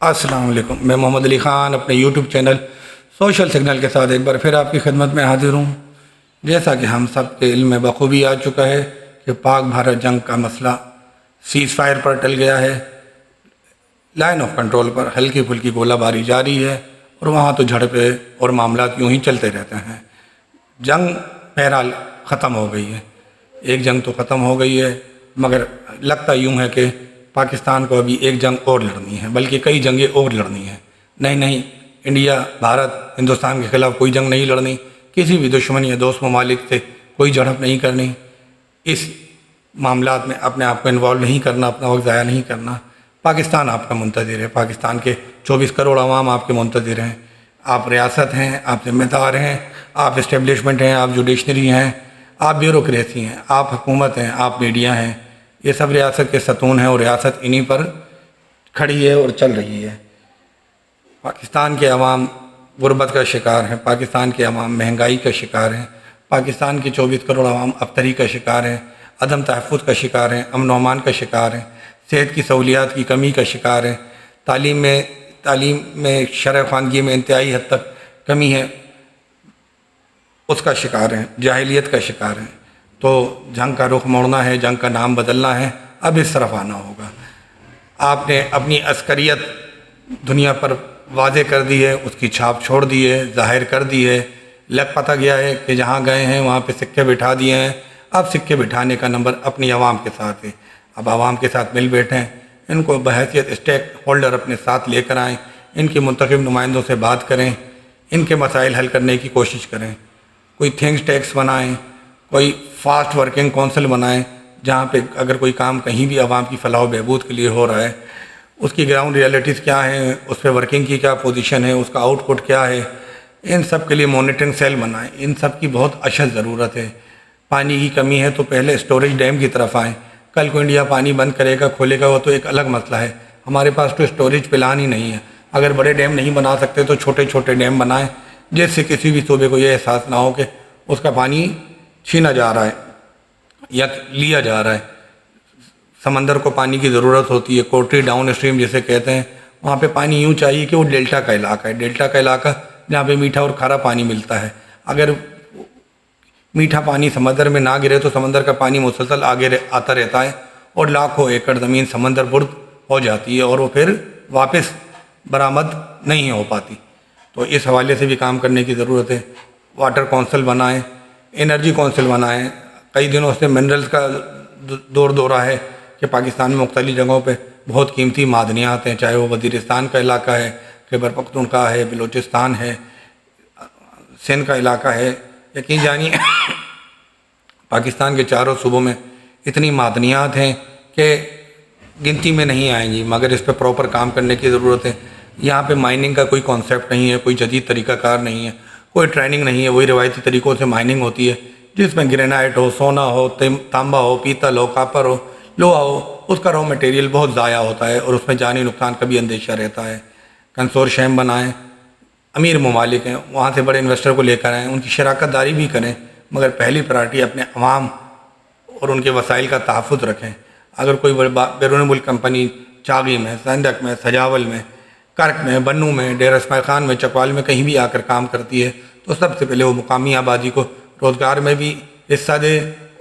अस्सलाम वालेकुम। मैं मोहम्मद अली ख़ान अपने यूट्यूब चैनल सोशल सिग्नल के साथ एक बार फिर आपकी खिदमत में हाजिर हूँ। जैसा कि हम सब के इल्म में बखूबी आ चुका है कि पाक भारत जंग का मसला सीज़ फायर पर टल गया है। लाइन ऑफ कंट्रोल पर हल्की फुल्की गोलाबारी जारी है और वहाँ तो झड़पें और मामला यूँ ही चलते रहते हैं। जंग बहरहाल ख़त्म हो गई है, एक जंग तो ख़त्म हो गई है, मगर लगता यूँ है कि पाकिस्तान को अभी एक जंग और लड़नी है, बल्कि कई जंगें और लड़नी है। नहीं, इंडिया भारत हिंदुस्तान के ख़िलाफ़ कोई जंग नहीं लड़नी, किसी भी दुश्मन या दोस्त ममालिक से कोई झड़प नहीं करनी, इस मामलात में अपने आप को इन्वॉल्व नहीं करना, अपना वक्त ज़ाया नहीं करना। पाकिस्तान आपका मुंतज़िर है, पाकिस्तान के 24 करोड़ आवाम आपके मुंतज़िर हैं। आप रियासत हैं, आप ज़िम्मेदार हैं, आप इस्टेब्लिशमेंट हैं, आप जुडिशनरी हैं, आप ब्यूरोक्रेसी हैं, आप हुकूमत हैं, आप मीडिया हैं। ये सब रियासत के सतून हैं और रियासत इन्हीं पर खड़ी है और चल रही है। पाकिस्तान के अवाम गुर्बत का शिकार हैं, पाकिस्तान के अवाम महंगाई का शिकार हैं, पाकिस्तान के 24 करोड़ अवाम अबतरी का शिकार हैं, अदम तहफ़्फ़ुज़ का शिकार हैं, अमन अमान का शिकार हैं, सेहत की सहूलियात की कमी का शिकार हैं, तालीम में शरअ ख़वानगी में इंतहाई हद तक कमी है, उसका शिकार हैं, जाहिलियत का शिकार हैं। तो जंग का रुख मोड़ना है, जंग का नाम बदलना है, अब इस तरफ आना होगा। आपने अपनी अस्करियत दुनिया पर वाज़े कर दी है, उसकी छाप छोड़ दी है, ज़ाहिर कर दी है। लग पता गया है कि जहाँ गए हैं वहाँ पे सिक्के बिठा दिए हैं। अब सिक्के बिठाने का नंबर अपनी आवाम के साथ है। अब आवाम के साथ मिल बैठें, इनको बहैसियत स्टेक होल्डर अपने साथ लेकर आएँ, इनके मुंतखब नुमाइंदों से बात करें, इनके मसाइल हल करने की कोशिश करें। कोई थिंक टैंक्स बनाएँ, कोई फास्ट वर्किंग कौंसिल बनाएं, जहाँ पे अगर कोई काम कहीं भी आवाम की फलाह बहबूद के लिए हो रहा है, उसकी ग्राउंड रियलिटीज़ क्या हैं, उस पर वर्किंग की क्या पोजीशन है, उसका आउटपुट क्या है, इन सब के लिए मॉनिटरिंग सेल बनाएं। इन सब की बहुत अशद ज़रूरत है। पानी की कमी है तो पहले स्टोरेज डैम की तरफ आएँ। कल को इंडिया पानी बंद करेगा खोलेगा वो तो एक अलग मसला है। हमारे पास तो स्टोरेज प्लान ही नहीं है। अगर बड़े डैम नहीं बना सकते तो छोटे छोटे डैम बनाएँ, जिससे किसी भी सूबे को यह एहसास ना हो कि उसका पानी छीना जा रहा है या लिया जा रहा है। समंदर को पानी की ज़रूरत होती है, कोटरी डाउन स्ट्रीम जिसे कहते हैं, वहाँ पे पानी यूँ चाहिए कि वो डेल्टा का इलाका है, डेल्टा का इलाका जहाँ पे मीठा और खारा पानी मिलता है। अगर मीठा पानी समंदर में ना गिरे तो समंदर का पानी मुसलसल आगे आता रहता है और लाखों एकड़ ज़मीन समंदर बुर्द हो जाती है और वो फिर वापस बरामद नहीं हो पाती। तो इस हवाले से भी काम करने की ज़रूरत है। वाटर कौंसिल बनाएँ, एनर्जी कौंसिल बनाएँ। कई दिनों से मिनरल्स का दौरा है कि पाकिस्तान में मुख्तलिफ जगहों पे बहुत कीमती मादनियात हैं, चाहे वो वज़ीरिस्तान का इलाका है, खैबर पख्तूनख्वा है, बलूचिस्तान है, सिंध का इलाका है। यकीन जानिए पाकिस्तान के चारों सूबों में इतनी मादनियात हैं कि गिनती में नहीं आएंगी, मगर इस पर प्रॉपर काम करने की ज़रूरत है। यहाँ पे माइनिंग का कोई कॉन्सेप्ट नहीं है, कोई जदीद तरीक़ाकार नहीं है, कोई ट्रेनिंग नहीं है। वही रिवायती तरीक़ों से माइनिंग होती है जिसमें ग्रेनाइट हो, सोना हो, तांबा हो, पीतल हो, कापर हो, लोहा हो, उसका रॉ मटेरियल बहुत ज़ाया होता है और उसमें जानी नुकसान का भी अंदेशा रहता है। कंसोर्शियम बनाएं, अमीर ममालिक हैं वहाँ से बड़े इन्वेस्टर को लेकर आएँ, उनकी शराकत दारी भी करें, मगर पहली प्रायोरिटी अपने अवाम और उनके वसाइल का तहफ़्फ़ुज़ रखें। अगर कोई बैरून मुल्क कंपनी चागी में, संदक में, सजावल में, कर्क में, बन्नू में, डेरा इस्माइल खान में, चकवाल में कहीं भी आकर काम करती है तो सबसे पहले वो मुकामी आबादी को रोज़गार में भी हिस्सा दे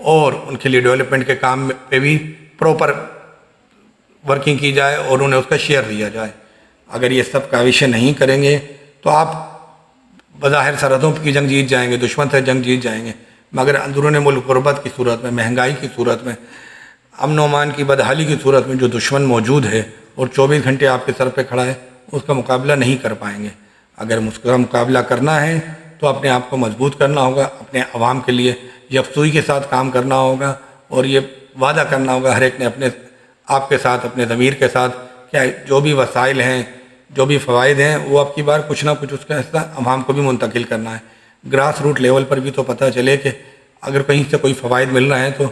और उनके लिए डेवलपमेंट के काम पे भी प्रॉपर वर्किंग की जाए और उन्हें उसका शेयर दिया जाए। अगर ये सब काविशें नहीं करेंगे तो आप बज़ाहिर सरहदों की जंग जीत जाएंगे, दुश्मन से जंग जीत जाएंगे, मगर अंदरून मुल्क गुर्बत की सूरत में, महंगाई की सूरत में, अमन अमान की बदहाली की सूरत में जो दुश्मन मौजूद है और 24 घंटे आपके सर पे खड़ा है, उसका मुकाबला नहीं कर पाएंगे। अगर उसका मुकाबला करना है तो अपने आप को मजबूत करना होगा, अपने अवाम के लिए यकसुई के साथ काम करना होगा और ये वादा करना होगा हर एक ने अपने आप के साथ, अपने ज़मीर के साथ, क्या जो भी वसाइल हैं, जो भी फ़वाइद हैं, वो अब की बार कुछ ना कुछ उसका हिस्सा अवाम को भी मुंतकिल करना है। ग्रास रूट लेवल पर भी तो पता चले कि अगर कहीं से कोई फ़वाइद मिल रहे हैं तो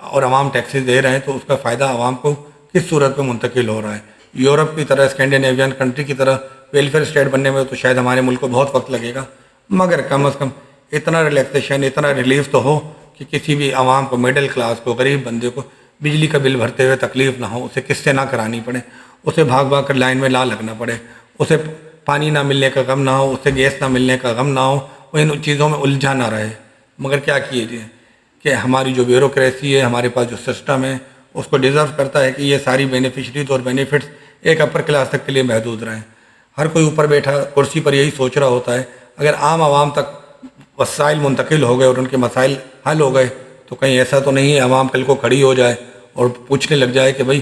और अवाम टैक्सेस दे रहे हैं तो उसका फ़ायदा अवाम को किस सूरत में मुंतकिल हो रहा है। यूरोप की तरह, स्कैंडिनेवियन कंट्री की तरह वेलफेयर स्टेट बनने में तो शायद हमारे मुल्क को बहुत वक्त लगेगा, मगर कम अज़ कम इतना रिलैक्सेशन, इतना रिलीफ तो हो कि किसी भी आवाम को, मिडिल क्लास को, गरीब बंदे को बिजली का बिल भरते हुए तकलीफ़ ना हो, उसे किस्से ना करानी पड़े اسے بھاگ بھاگ کر لائن میں لگنا پڑے، اسے پانی نہ ملنے کا غم نہ ہو، اسے گیس نہ ملنے کا غم نہ ہو، وہ ان چیزوں میں الجھا نہ رہے۔ مگر کیا کیجیے کہ ہماری جو بیوروکریسی ہے، ہمارے پاس جو سسٹم ہے، اس کو ڈیزرو کرتا ہے کہ یہ ساری بینیفیشریز اور بینیفٹس ایک اپر کلاس تک کے لیے محدود رہیں۔ ہر کوئی اوپر بیٹھا کرسی پر یہی سوچ رہا ہوتا ہے۔ اگر عام عوام تک وسائل منتقل ہو گئے اور ان کے مسائل حل ہو گئے تو کہیں ایسا تو نہیں ہے عوام کل کو کھڑی ہو جائے اور پوچھنے لگ جائے کہ بھئی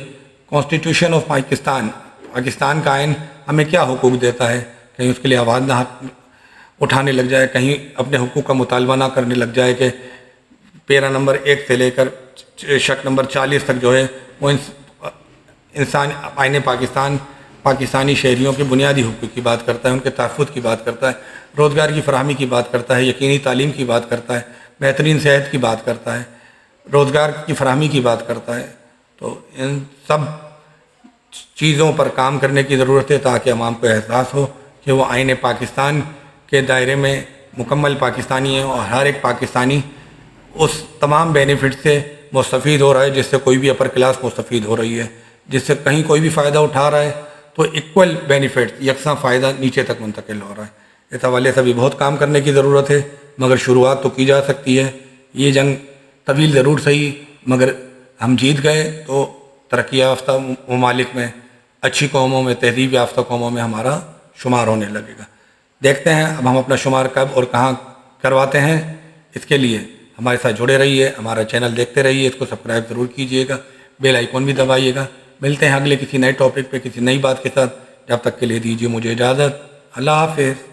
کانسٹیٹیوشن آف پاکستان کا آئین ہمیں کیا حقوق دیتا ہے، کہیں اس کے لیے آواز نہ اٹھانے لگ جائے، کہیں اپنے حقوق کا مطالبہ نہ کرنے لگ جائے کہ پیرا نمبر 1 سے لے کر شق نمبر 40 تک جو ہے وہ انسان آئین پاکستانی شہریوں کے بنیادی حقوق کی بات کرتا ہے، ان کے تحفظ کی بات کرتا ہے، روزگار کی فراہمی کی بات کرتا ہے، یقینی تعلیم کی بات کرتا ہے، بہترین صحت کی بات کرتا ہے، روزگار کی فراہمی کی بات کرتا ہے۔ تو ان سب چیزوں پر کام کرنے کی ضرورت ہے تاکہ عوام کو احساس ہو کہ وہ آئین پاکستان کے دائرے میں مکمل پاکستانی ہیں اور ہر ایک پاکستانی اس تمام بینیفٹ سے مستفید ہو رہا ہے جس سے کوئی بھی اپر کلاس مستفید ہو رہی ہے، جس سے کہیں کوئی بھی فائدہ اٹھا رہا ہے تو ایکول بینیفٹ، یکساں فائدہ نیچے تک منتقل ہو رہا ہے۔ اس حوالے سے بھی بہت کام کرنے کی ضرورت ہے، مگر شروعات تو کی جا سکتی ہے۔ یہ جنگ طویل ضرور صحیح، مگر ہم جیت گئے تو ترقی یافتہ ممالک میں، اچھی قوموں میں، تہذیب یافتہ قوموں میں ہمارا شمار ہونے لگے گا۔ دیکھتے ہیں اب ہم اپنا شمار کب اور کہاں کرواتے ہیں۔ اس کے لیے ہمارے ساتھ جڑے رہیے، ہمارا چینل دیکھتے رہیے، اس کو سبسکرائب ضرور کیجیے گا، بیل آئیکن بھی دبائیے گا۔ ملتے ہیں اگلے کسی نئے ٹاپک پہ کسی نئی بات کے ساتھ، جب تک کے لیے دیجیے مجھے اجازت۔ اللہ حافظ۔